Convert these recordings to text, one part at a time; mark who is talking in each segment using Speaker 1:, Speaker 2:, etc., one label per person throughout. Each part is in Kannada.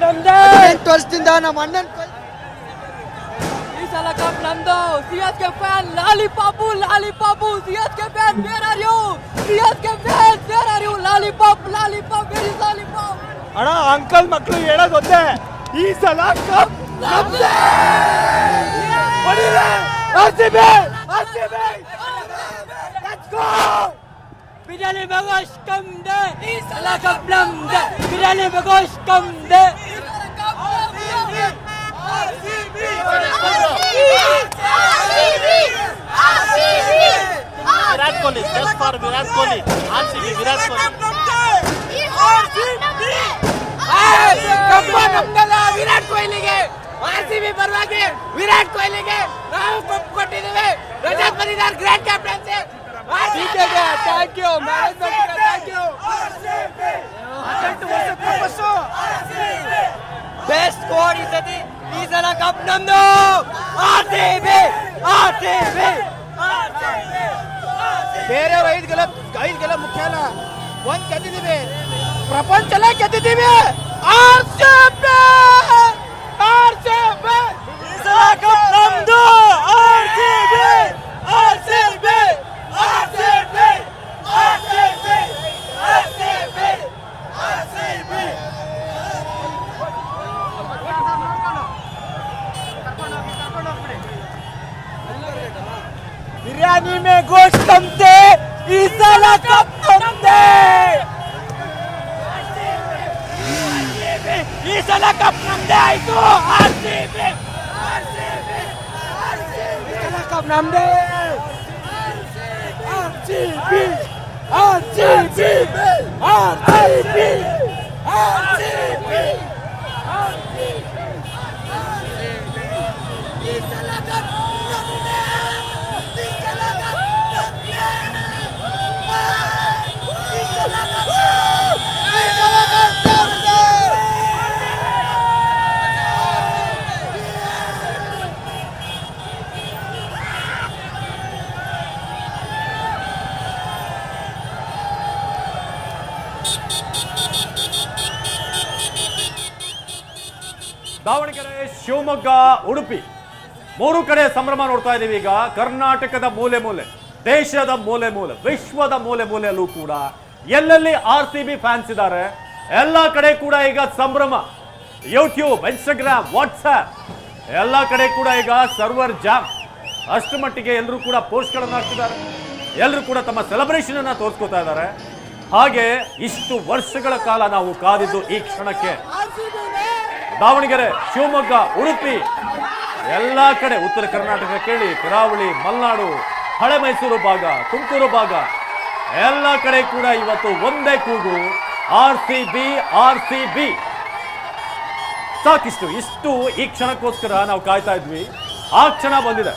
Speaker 1: ನಮ್ದೇ
Speaker 2: 8 ವರ್ಷದಿಂದ ನಮ್ಮ ಅಣ್ಣನ
Speaker 1: ಈ ಸಲ ಕಪ್ ನಮ್ದು. CSK fan lollipop CSK fan where are you CSK fan where are you lollipop where is lollipop.
Speaker 3: ಅಣ್ಣ ಅಂಕಲ್ ಮಕ್ಕಳು ಹೇಳೋದು ಒಂದೇ, ಈ ಸಲ ಕಪ್ ನಮ್ದೇ. RCB let's go.
Speaker 1: ಬಿರಿಯಾನಿ ಬಗೋಶ್ ಕಮ್ದೆ ಈ ಸಲ ಕಪ್ ನಮ್ದೆ. ಬಿರಿಯಾನಿ ಬಗೋಶ್ ಕಮ್ದೆ.
Speaker 4: Virat Kohli, just for Virat Kohli. RCB Virat Kohli.
Speaker 1: Virat ಕೊಹ್ಲಿಗೆ ಆರ್ಸಿಬಿ ಪರವಾಗಿ ವಿರಾಟ್ ಕೊಹ್ಲಿಗೆ ನಾವು ಕಪ್ ಕೊಟ್ಟಿದ್ದೇವೆ. Rajat Patidar great captaincy.
Speaker 3: Thank you management, thank you.
Speaker 1: Best score ಇದ್ದತಿ ಈ ಸಲ ಕಪ್ ನಮ್ದು. ಆರ್ಸಿಬಿ
Speaker 3: ಬೇರೆ 5 ಗೆಲ್ಲ ಮುಖ್ಯ ಅಲ್ಲ, 1 ಗೆದ್ದಿದ್ದೀವಿ, ಪ್ರಪಂಚನೇ ಗೆದ್ದಿದ್ದೀವಿ. ಆರ್ಸಿಬಿ ಈ ಸಲ ಕಪ್ ನಮ್ದು. ಆರ್ಸಿಬಿ बिरयानी में गोश्त कम थे, इस साल कप नमदे. इस साल कप नमदे आई तो आरसीबी कप नमदे.
Speaker 5: ದಾವಣಗೆರೆ, ಶಿವಮೊಗ್ಗ, ಉಡುಪಿ 3 ಕಡೆ ಸಂಭ್ರಮ ನೋಡ್ತಾ ಇದ್ದೀವಿ. ಈಗ ಕರ್ನಾಟಕದ ಮೂಲೆ ದೇಶದ ಮೂಲೆ ವಿಶ್ವದ ಮೂಲೆಯಲ್ಲೂ ಕೂಡ ಎಲ್ಲೆಲ್ಲಿ ಆರ್ಸಿಬಿ ಫ್ಯಾನ್ಸ್ ಇದ್ದಾರೆ ಎಲ್ಲ ಕಡೆ ಕೂಡ ಈಗ ಸಂಭ್ರಮ. ಯೂಟ್ಯೂಬ್, ಇನ್ಸ್ಟಾಗ್ರಾಮ್, ವಾಟ್ಸ್ಆಪ್ ಎಲ್ಲ ಕಡೆ ಕೂಡ ಈಗ ಸರ್ವರ್ ಜಾಮ್. ಅಷ್ಟು ಮಟ್ಟಿಗೆ ಎಲ್ಲರೂ ಕೂಡ ಪೋಸ್ಟ್ಗಳನ್ನು ಹಾಕ್ತಿದ್ದಾರೆ, ಎಲ್ಲರೂ ಕೂಡ ತಮ್ಮ ಸೆಲೆಬ್ರೇಷನ್ ಅನ್ನ ತೋರಿಸ್ಕೊತಾ ಇದ್ದಾರೆ. ಹಾಗೆ ಇಷ್ಟು ವರ್ಷಗಳ ಕಾಲ ನಾವು ಕಾದಿದ್ದು ಈ ಕ್ಷಣಕ್ಕೆ. ದಾವಣಗೆರೆ, ಶಿವಮೊಗ್ಗ, ಉಡುಪಿ ಎಲ್ಲ ಕಡೆ, ಉತ್ತರ ಕರ್ನಾಟಕ ಕೇಳಿ, ಕರಾವಳಿ, ಮಲೆನಾಡು, ಹಳೆ ಮೈಸೂರು ಭಾಗ, ತುಮಕೂರು ಭಾಗ ಎಲ್ಲ ಕಡೆ ಕೂಡ ಇವತ್ತು ಒಂದೇ ಕೂಗು, ಆರ್ಸಿಬಿ. ಸಾಕಿಷ್ಟು ಇಷ್ಟು ಈ ಕ್ಷಣಕ್ಕೋಸ್ಕರ ನಾವು ಕಾಯ್ತಾ ಇದ್ವಿ. ಆ ಕ್ಷಣ ಬಂದಿದೆ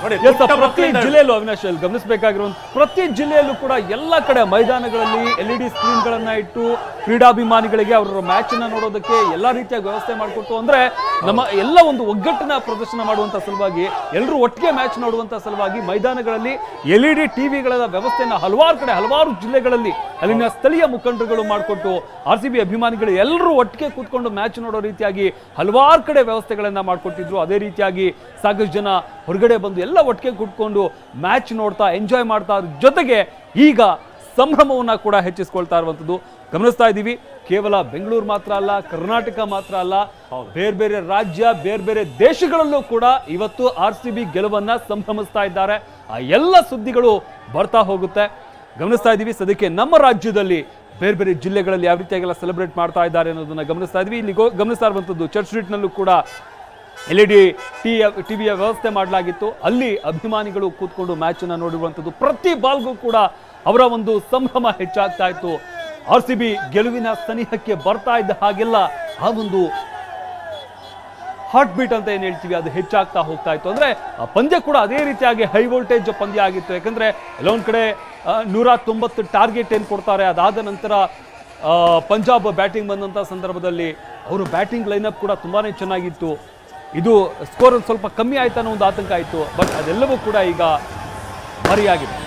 Speaker 5: ನೋಡಿ.
Speaker 6: ಪ್ರತಿ ಜಿಲ್ಲೆಯಲ್ಲೂ ಅವಿನಾಶ್ ಗಮನಿಸಬೇಕಾಗಿರುವಂತ ಪ್ರತಿ ಜಿಲ್ಲೆಯಲ್ಲೂ ಕೂಡ ಎಲ್ಲ ಕಡೆ ಮೈದಾನಗಳಲ್ಲಿ LED ಸ್ಕ್ರೀನ್ಗಳನ್ನ ಇಟ್ಟು ಕ್ರೀಡಾಭಿಮಾನಿಗಳಿಗೆ ಅವರ ಮ್ಯಾಚ್ ಅನ್ನ ನೋಡೋದಕ್ಕೆ ಎಲ್ಲಾ ರೀತಿಯ ವ್ಯವಸ್ಥೆ ಮಾಡಿಕೊಟ್ಟು, ಅಂದ್ರೆ ನಮ್ಮ ಎಲ್ಲ ಒಂದು ಒಗ್ಗಟ್ಟಿನ ಪ್ರದರ್ಶನ ಮಾಡುವಂತ ಸಲುವಾಗಿ, ಎಲ್ಲರೂ ಒಟ್ಟಿಗೆ ಮ್ಯಾಚ್ ನೋಡುವಂತ ಸಲುವಾಗಿ ಮೈದಾನಗಳಲ್ಲಿ LED ಟಿವಿಗಳ ವ್ಯವಸ್ಥೆಯನ್ನ ಹಲವಾರು ಕಡೆ, ಹಲವಾರು ಜಿಲ್ಲೆಗಳಲ್ಲಿ ಅಲ್ಲಿನ ಸ್ಥಳೀಯ ಮುಖಂಡರುಗಳು ಮಾಡಿಕೊಟ್ಟು RCB ಅಭಿಮಾನಿಗಳು ಎಲ್ಲರೂ ಒಟ್ಟಿಗೆ ಕೂತ್ಕೊಂಡು ಮ್ಯಾಚ್ ನೋಡೋ ರೀತಿಯಾಗಿ ಹಲವಾರು ಕಡೆ ವ್ಯವಸ್ಥೆಗಳನ್ನ ಮಾಡಿಕೊಟ್ಟಿದ್ರು. ಅದೇ ರೀತಿಯಾಗಿ ಸಾಕಷ್ಟು ಜನ ಹೊರಗಡೆ ಬಂದು ಎಲ್ಲ ಒಟ್ಟಿಗೆ ಕೂತ್ಕೊಂಡು ಮ್ಯಾಚ್ ನೋಡ್ತಾ ಎಂಜಾಯ್ ಮಾಡ್ತಾ, ಜೊತೆಗೆ ಈಗ ಸಂಭ್ರಮವನ್ನ ಕೂಡ ಹೆಚ್ಚಿಸಿಕೊಳ್ತಾ ಇರುವಂತದ್ದು ಗಮನಿಸ್ತಾ ಇದ್ದೀವಿ. ಕೇವಲ ಬೆಂಗಳೂರು ಮಾತ್ರ ಅಲ್ಲ, ಕರ್ನಾಟಕ ಮಾತ್ರ ಅಲ್ಲ, ಬೇರೆ ಬೇರೆ ರಾಜ್ಯ, ಬೇರೆ ಬೇರೆ ದೇಶಗಳಲ್ಲೂ ಕೂಡ ಇವತ್ತು RCB ಗೆಲುವನ್ನ ಸಂಭ್ರಮಿಸ್ತಾ ಇದ್ದಾರೆ. ಆ ಎಲ್ಲ ಸುದ್ದಿಗಳು ಬರ್ತಾ ಹೋಗುತ್ತೆ, ಗಮನಿಸ್ತಾ ಇದ್ದೀವಿ. ಸದ್ಯಕ್ಕೆ ನಮ್ಮ ರಾಜ್ಯದಲ್ಲಿ ಬೇರೆ ಬೇರೆ ಜಿಲ್ಲೆಗಳಲ್ಲಿ ಯಾವ ರೀತಿಯಾಗೆಲ್ಲ ಸೆಲೆಬ್ರೇಟ್ ಮಾಡ್ತಾ ಇದ್ದಾರೆ ಅನ್ನೋದನ್ನ ಗಮನಿಸ್ತಾ ಇದ್ವಿ. ಇಲ್ಲಿ ಗಮನಿಸ್ತಾ ಇರುವಂತದ್ದು ಚರ್ಚ್ ಸ್ಟ್ರೀಟ್ ನಲ್ಲೂ ಕೂಡ LED ಟಿವಿಯ ವ್ಯವಸ್ಥೆ ಮಾಡಲಾಗಿತ್ತು. ಅಲ್ಲಿ ಅಭಿಮಾನಿಗಳು ಕೂತ್ಕೊಂಡು ಮ್ಯಾಚ್ ಅನ್ನ ನೋಡಿರುವಂತದ್ದು. ಪ್ರತಿ ಬಾಲ್ಗೂ ಕೂಡ ಅವರ ಒಂದು ಸಂಭ್ರಮ ಹೆಚ್ಚಾಗ್ತಾ ಇತ್ತು. RCB ಗೆಲುವಿನ ಸನಿಹಕ್ಕೆ ಬರ್ತಾ ಇದ್ದ ಹಾಗೆಲ್ಲ ಆ ಒಂದು ಹಾರ್ಟ್ ಬೀಟ್ ಅಂತ ಏನ್ ಹೇಳ್ತೀವಿ ಅದು ಹೆಚ್ಚಾಗ್ತಾ ಹೋಗ್ತಾ ಇತ್ತು. ಅಂದ್ರೆ ಪಂದ್ಯ ಕೂಡ ಅದೇ ರೀತಿಯಾಗಿ ಹೈ ವೋಲ್ಟೇಜ್ ಪಂದ್ಯ ಆಗಿತ್ತು. ಯಾಕಂದ್ರೆ ಎಲ್ಲೊಂದ್ ಕಡೆ 190 ಟಾರ್ಗೆಟ್ ಏನ್ ಕೊಡ್ತಾರೆ, ಅದಾದ ನಂತರ ಪಂಜಾಬ್ ಬ್ಯಾಟಿಂಗ್ ಬಂದಂತ ಸಂದರ್ಭದಲ್ಲಿ ಅವರು ಬ್ಯಾಟಿಂಗ್ ಲೈನಪ್ ಕೂಡ ತುಂಬಾನೇ ಚೆನ್ನಾಗಿತ್ತು. ಇದು ಸ್ಕೋರ್ ಸ್ವಲ್ಪ ಕಮ್ಮಿ ಆಯ್ತು ಅನ್ನೋ ಒಂದು ಆತಂಕ ಆಯಿತು. ಬಟ್ ಅದೆಲ್ಲವೂ ಕೂಡ ಈಗ ಮರೆಯಾಗಿದೆ.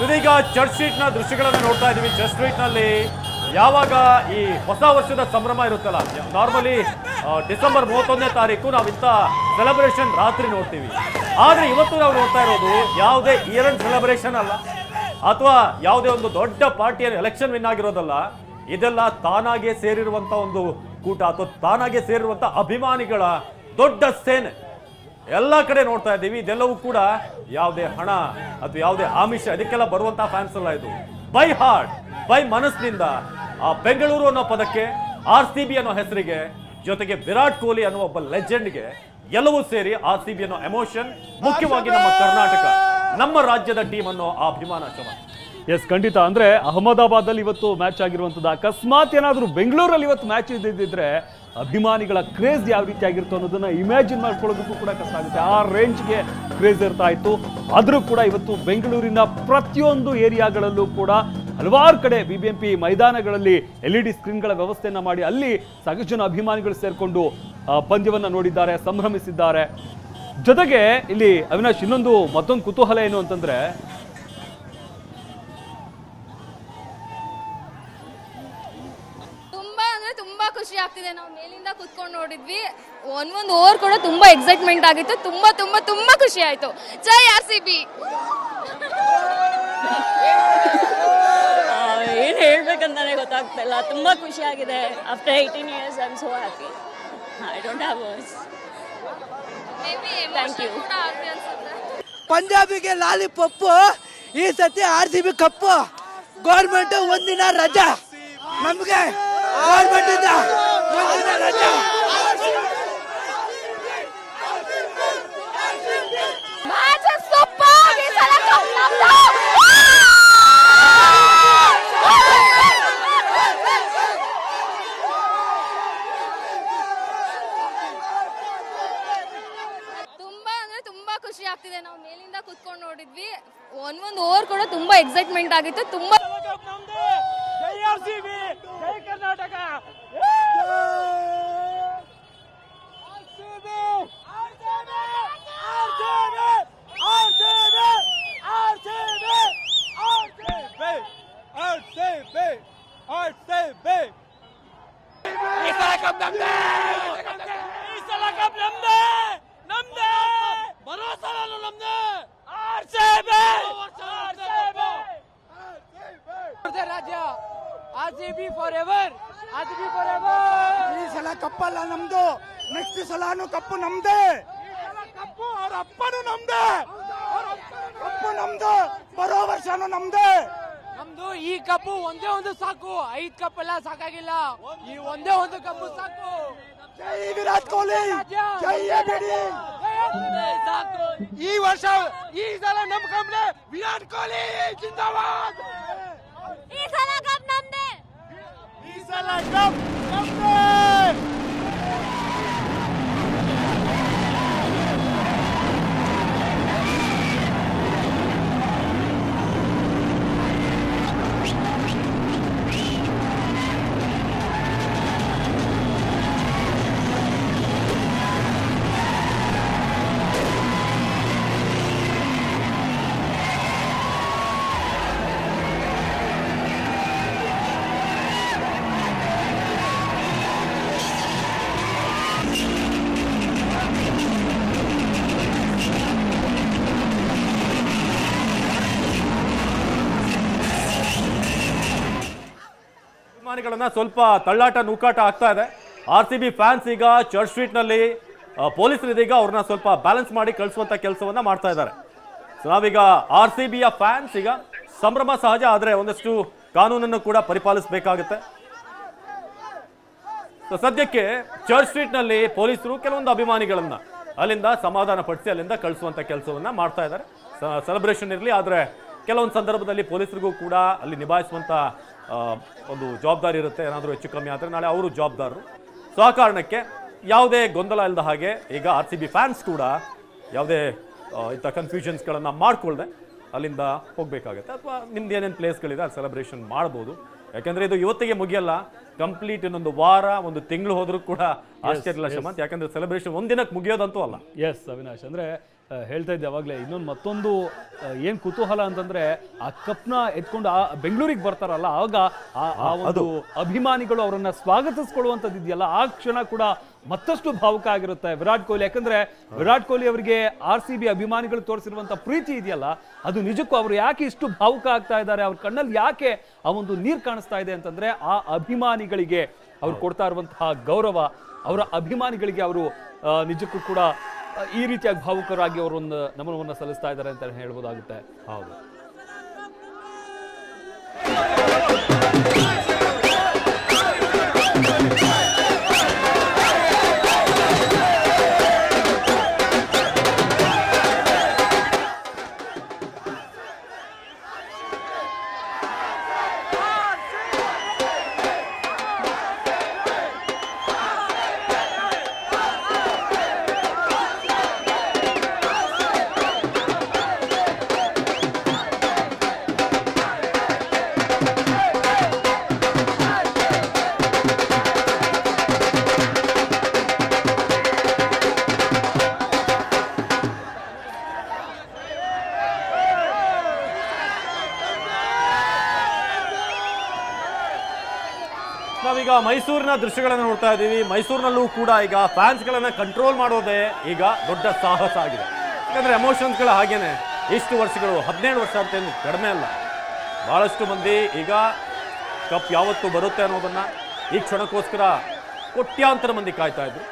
Speaker 5: ಇದೀಗ ಚರ್ಚ್ ಸ್ಟ್ರೀಟ್ ನ ದೃಶ್ಯಗಳನ್ನ ನೋಡ್ತಾ ಇದೀವಿ. ಚರ್ಚ್ ಸ್ಟ್ರೀಟ್ ನಲ್ಲಿ ಯಾವಾಗ ಈ ಹೊಸ ವರ್ಷದ ಸಂಭ್ರಮ ಇರುತ್ತಲ್ಲ, ನಾರ್ಮಲಿ ಡಿಸೆಂಬರ್ 31ನೇ ತಾರೀಕು ನಾವು ಇಂಥ ಸೆಲೆಬ್ರೇಷನ್ ರಾತ್ರಿ ನೋಡ್ತೀವಿ. ಆದ್ರೆ ಇವತ್ತು ನಾವು ನೋಡ್ತಾ ಇರೋದು ಯಾವುದೇ ಇಯರ್ ಸೆಲೆಬ್ರೇಷನ್ ಅಲ್ಲ, ಅಥವಾ ಯಾವುದೇ ಒಂದು ದೊಡ್ಡ ಪಾರ್ಟಿಯ ಎಲೆಕ್ಷನ್ ವಿನ್ ಆಗಿರೋದಲ್ಲ. ಇದೆಲ್ಲ ತಾನಾಗೆ ಸೇರಿರುವಂತ ಒಂದು ಕೂಟ ಅಥವಾ ತಾನಾಗೆ ಸೇರಿರುವಂತ ಅಭಿಮಾನಿಗಳ ದೊಡ್ಡ ಸೇನೆ. ಎಲ್ಲ ಕಡೆ ನೋಡ್ತಾ ಇದ್ದೀವಿ. ಇದೆಲ್ಲವೂ ಕೂಡ ಯಾವುದೇ ಹಣ ಅಥವಾ ಯಾವುದೇ ಆಮಿಷ ಇದಕ್ಕೆಲ್ಲ ಬರುವಂತಹ ಫ್ಯಾನ್ಸ್ ಅಲ್ಲ. ಇದು ಬೈ ಹಾರ್ಟ್, ಬೈ ಮನಸ್ಸಿನಿಂದ ಆ ಬೆಂಗಳೂರು ಅನ್ನೋ ಪದಕ್ಕೆ, RCB ಅನ್ನೋ ಹೆಸರಿಗೆ, ಜೊತೆಗೆ ವಿರಾಟ್ ಕೊಹ್ಲಿ ಅನ್ನೋ ಒಬ್ಬ ಲೆಜೆಂಡ್ಗೆ ಎಲ್ಲವೂ ಸೇರಿ RCB ಅನ್ನೋ ಎಮೋಷನ್, ಮುಖ್ಯವಾಗಿ ನಮ್ಮ ಕರ್ನಾಟಕ, ನಮ್ಮ ರಾಜ್ಯದ ಟೀಮ್ ಅನ್ನೋ ಆ ಅಭಿಮಾನ.
Speaker 6: ಎಸ್, ಖಂಡಿತ. ಅಂದ್ರೆ ಅಹಮದಾಬಾದ್ ಅಲ್ಲಿ ಇವತ್ತು ಮ್ಯಾಚ್ ಆಗಿರುವಂತದ್ದು. ಅಕಸ್ಮಾತ್ ಏನಾದ್ರೂ ಬೆಂಗಳೂರಲ್ಲಿ ಇವತ್ತು ಮ್ಯಾಚ್ ಇದ್ದಿದ್ರೆ ಅಭಿಮಾನಿಗಳ ಕ್ರೇಜ್ ಯಾವ ರೀತಿ ಆಗಿರುತ್ತೋ ಅನ್ನೋದನ್ನ ಇಮ್ಯಾಜಿನ್ ಮಾಡ್ಕೊಳ್ಳೋದಕ್ಕೂ ಕೂಡ ಕಷ್ಟ ಆಗುತ್ತೆ. ಆ ರೇಂಜ್ಗೆ ಕ್ರೇಜ್ ಇರ್ತಾ ಇತ್ತು. ಆದ್ರೂ ಕೂಡ ಇವತ್ತು ಬೆಂಗಳೂರಿನ ಪ್ರತಿಯೊಂದು ಏರಿಯಾಗಳಲ್ಲೂ ಕೂಡ ಹಲವಾರು ಕಡೆ BBMP ಮೈದಾನಗಳಲ್ಲಿ LED ಸ್ಕ್ರೀನ್ಗಳ ವ್ಯವಸ್ಥೆಯನ್ನ ಮಾಡಿ ಅಲ್ಲಿ ಸಾಕಷ್ಟು ಜನ ಅಭಿಮಾನಿಗಳು ಸೇರ್ಕೊಂಡು ಪಂದ್ಯವನ್ನ ನೋಡಿದ್ದಾರೆ, ಸಂಭ್ರಮಿಸಿದ್ದಾರೆ. ಜೊತೆಗೆ ಇಲ್ಲಿ ಅವಿನಾಶ್, ಮತ್ತೊಂದು ಕುತೂಹಲ ಏನು ಅಂತಂದ್ರೆ,
Speaker 7: ತುಂಬಾ ಖುಷಿ ಆಗ್ತಿದೆ. ನಾವು ಮೇಲಿಂದ ಕುತ್ಕೊಂಡು ನೋಡಿದ್ವಿ. ಒಂದೊಂದು ಓವರ್ ಕೂಡ ತುಂಬಾ ಎಕ್ಸೈಟ್ಮೆಂಟ್ ಆಗಿತ್ತು. ತುಂಬಾ ತುಂಬಾ ತುಂಬಾ ಖುಷಿ ಆಯ್ತು. ಜೈ RCB.
Speaker 8: ಏನು ಹೇಳ್ಬೇಕಂತಾನೆ ಗೊತ್ತಾಗ್ತಿಲ್ಲ. ತುಂಬಾ ಖುಷಿ ಆಗಿದೆ. After 18 years I am so happy. I don't have words. Thank you.
Speaker 2: ಪಂಜಾಬಿಗೆ ಲಾಲಿಪಾಪ್, ಈ ಸತಿ RCB ಕಪ್ಪು. ಗೌರ್ಮೆಂಟ್ ಒಂದಿನ ರಜಾ, ನಮ್ಗೆ ಗೌರ್ಮೆಂಟ್ ಇಂದ ಒಂದಿನ ರಜಾ.
Speaker 7: ತುಂಬಾ ಖುಷಿ ಆಗ್ತಿದೆ. ನಾವು ಮೇಲಿಂದ ಕುತ್ಕೊಂಡು ನೋಡಿದ್ವಿ. ಒಂದೊಂದು ಓವರ್ ಕೂಡ ತುಂಬಾ ಎಕ್ಸೈಟ್ಮೆಂಟ್ ಆಗಿತ್ತು. ತುಂಬಾ
Speaker 3: ಜೈ RCB, ಜೈ ಕರ್ನಾಟಕ.
Speaker 2: RCB forever. ಈ ಸಲ ಕಪ್ಪಲ್ಲ ನಮ್ದು, ನೆಕ್ಸ್ಟ್ ಸಲಾನು ಕಪ್ಪು ನಮ್ದೇ. ಕಪ್ಪು ಅವ್ರ ಅಪ್ಪನು ನಮ್ದೇ, ಕಪ್ಪು ನಮ್ದು, ಬರೋ ವರ್ಷನು ನಮ್ದೇ. ನಮ್ದು ಈ ಕಪ್ಪು ಒಂದೇ ಒಂದು ಸಾಕು, 5 ಕಪ್ ಎಲ್ಲ ಸಾಕಾಗಿಲ್ಲ. ಈ ಒಂದೇ ಒಂದು ಕಪ್ಪು ಸಾಕು. ಜೈ ವಿರಾಟ್ ಕೊಹ್ಲಿ, ಜೈ ABD. ಈ ವರ್ಷ, ಈ ಸಲ ನಮ್ ಕಂಪ್ನಿ ವಿರಾಟ್ ಕೊಹ್ಲಿ ಜಿಂದಾಬಾದ್.
Speaker 7: ಈ ಸಲ ಕಪ್ ನಮ್ದೇ.
Speaker 3: ಈ ಸಲ ಕಪ್ ನಮ್ದೇ.
Speaker 5: ಅಭಿಮಾನಿಗಳನ್ನ ಸ್ವಲ್ಪ ತಳ್ಳಾಟ ನೂಕಾಟ ಆಗ್ತಾ ಇದೆ. RCB ಫ್ಯಾನ್ಸ್ ಈಗ ಚರ್ಚ್ ಸ್ಟ್ರೀಟ್ ನಲ್ಲಿ ಪೊಲೀಸರು ಇದೀಗ ಅವ್ರನ್ನ ಸ್ವಲ್ಪ ಬ್ಯಾಲೆನ್ಸ್ ಮಾಡಿ ಕಳಿಸುವಂತ ಕೆಲಸವನ್ನ ಮಾಡ್ತಾ ಇದ್ದಾರೆ. ಸೊ ನಾವೀಗ RCBಯ ಫ್ಯಾನ್ಸ್ ಈಗ ಸಂಭ್ರಮ ಸಹಜ, ಆದ್ರೆ ಒಂದಷ್ಟು ಕಾನೂನನ್ನು ಕೂಡ ಪರಿಪಾಲಿಸಬೇಕಾಗುತ್ತೆ. ಸೊ ಸದ್ಯಕ್ಕೆ ಚರ್ಚ್ ಸ್ಟ್ರೀಟ್ ನಲ್ಲಿ ಪೊಲೀಸರು ಕೆಲವೊಂದು ಅಭಿಮಾನಿಗಳನ್ನ ಅಲ್ಲಿಂದ ಸಮಾಧಾನ ಪಡಿಸಿ ಅಲ್ಲಿಂದ ಕಳಿಸುವಂತ ಕೆಲಸವನ್ನ ಮಾಡ್ತಾ ಇದ್ದಾರೆ. ಸೆಲೆಬ್ರೇಷನ್ ಇರಲಿ, ಆದ್ರೆ ಕೆಲವೊಂದು ಸಂದರ್ಭದಲ್ಲಿ ಪೊಲೀಸರಿಗೂ ಕೂಡ ಅಲ್ಲಿ ನಿಭಾಯಿಸುವಂತ ಒಂದು ಜವಾಬ್ದಾರಿ ಇರುತ್ತೆ. ಏನಾದರೂ ಹೆಚ್ಚು ಕಮ್ಮಿ ಆದರೆ ನಾಳೆ ಅವರು ಜವಾಬ್ದಾರರು. ಸೊ ಆ ಕಾರಣಕ್ಕೆ ಯಾವುದೇ ಗೊಂದಲ ಇಲ್ಲದ ಹಾಗೆ ಈಗ RCB ಫ್ಯಾನ್ಸ್ ಕೂಡ ಯಾವುದೇ ಇಂಥ ಕನ್ಫ್ಯೂಷನ್ಸ್ಗಳನ್ನು ಮಾಡ್ಕೊಳ್ದೆ ಅಲ್ಲಿಂದ ಹೋಗಬೇಕಾಗತ್ತೆ. ಅಥವಾ ನಿಮ್ದು ಏನೇನು ಪ್ಲೇಸ್ಗಳಿದೆ ಅಲ್ಲಿ ಸೆಲೆಬ್ರೇಷನ್ ಮಾಡ್ಬೋದು. ಯಾಕಂದರೆ ಇದು ಇವತ್ತಿಗೆ ಮುಗಿಯಲ್ಲ, ಕಂಪ್ಲೀಟ್ ಇನ್ನೊಂದು ವಾರ, ಒಂದು ತಿಂಗಳು ಹೋದರೂ ಕೂಡ ಆಶ್ಚರ್ಯ ಇಲ್ಲ ಶಮಂತ್. ಯಾಕಂದರೆ ಸೆಲೆಬ್ರೇಷನ್ ಒಂದಿನಕ್ಕೆ ಮುಗಿಯೋದಂತೂ ಅಲ್ಲ.
Speaker 6: ಎಸ್ ಅವಿನಾಶ್, ಅಂದರೆ ಹೇಳ್ತಾ ಇದ್ದೆ ಅವಾಗಲೇ ಇನ್ನೊಂದು ಮತ್ತೊಂದು ಏನು ಕುತೂಹಲ ಅಂತಂದ್ರೆ ಆ ಕಪ್ನ ಎತ್ಕೊಂಡು ಆ ಬೆಂಗಳೂರಿಗೆ ಬರ್ತಾರಲ್ಲ ಆವಾಗ ಆ ಒಂದು ಅಭಿಮಾನಿಗಳು ಅವರನ್ನ ಸ್ವಾಗತಿಸ್ಕೊಳ್ಳುವಂಥದ್ದು ಇದೆಯಲ್ಲ ಆ ಕ್ಷಣ ಕೂಡ ಮತ್ತಷ್ಟು ಭಾವುಕ ಆಗಿರುತ್ತೆ ವಿರಾಟ್ ಕೊಹ್ಲಿ. ಯಾಕಂದ್ರೆ ವಿರಾಟ್ ಕೊಹ್ಲಿ ಅವರಿಗೆ RCB ಅಭಿಮಾನಿಗಳು ತೋರಿಸಿರುವಂತ ಪ್ರೀತಿ ಇದೆಯಲ್ಲ ಅದು ನಿಜಕ್ಕೂ ಅವರು ಯಾಕೆ ಇಷ್ಟು ಭಾವುಕ ಆಗ್ತಾ ಇದ್ದಾರೆ, ಅವ್ರ ಕಣ್ಣಲ್ಲಿ ಯಾಕೆ ಆ ಒಂದು ನೀರು ಕಾಣಿಸ್ತಾ ಇದೆ ಅಂತಂದ್ರೆ ಆ ಅಭಿಮಾನಿಗಳಿಗೆ ಅವ್ರು ಕೊಡ್ತಾ ಇರುವಂತಹ ಗೌರವ, ಅವರ ಅಭಿಮಾನಿಗಳಿಗೆ ಅವರು ನಿಜಕ್ಕೂ ಕೂಡ ಈ ರೀತಿಯಾಗಿ ಭಾವುಕರಾಗಿ ಅವರೊಂದು ನಮನವನ್ನು ಸಲ್ಲಿಸ್ತಾ ಇದ್ದಾರೆ ಅಂತ ಹೇಳ್ಬೋದಾಗುತ್ತೆ.
Speaker 5: ಹೌದು. ನಾವೀಗ ಮೈಸೂರಿನ ದೃಶ್ಯಗಳನ್ನು ನೋಡ್ತಾ ಇದ್ದೀವಿ. ಮೈಸೂರಿನಲ್ಲೂ ಕೂಡ ಈಗ ಫ್ಯಾನ್ಸ್ಗಳನ್ನ ಕಂಟ್ರೋಲ್ ಮಾಡೋದೇ ಈಗ ದೊಡ್ಡ ಸಾಹಸ ಆಗಿದೆ. ಯಾಕಂದ್ರೆ ಎಮೋಷನ್ಸ್ಗಳ ಹಾಗೇನೆ ಇಷ್ಟು ವರ್ಷಗಳು 17 ವರ್ಷ ಅಂತ ಕಡಿಮೆ ಅಲ್ಲ. ಬಹಳಷ್ಟು ಮಂದಿ ಈಗ ಕಪ್ ಯಾವತ್ತು ಬರುತ್ತೆ ಅನ್ನೋದನ್ನ ಈ ಕ್ಷಣಕ್ಕೋಸ್ಕರ ಕೋಟ್ಯಾಂತರ ಮಂದಿ ಕಾಯ್ತಾ ಇದ್ರು.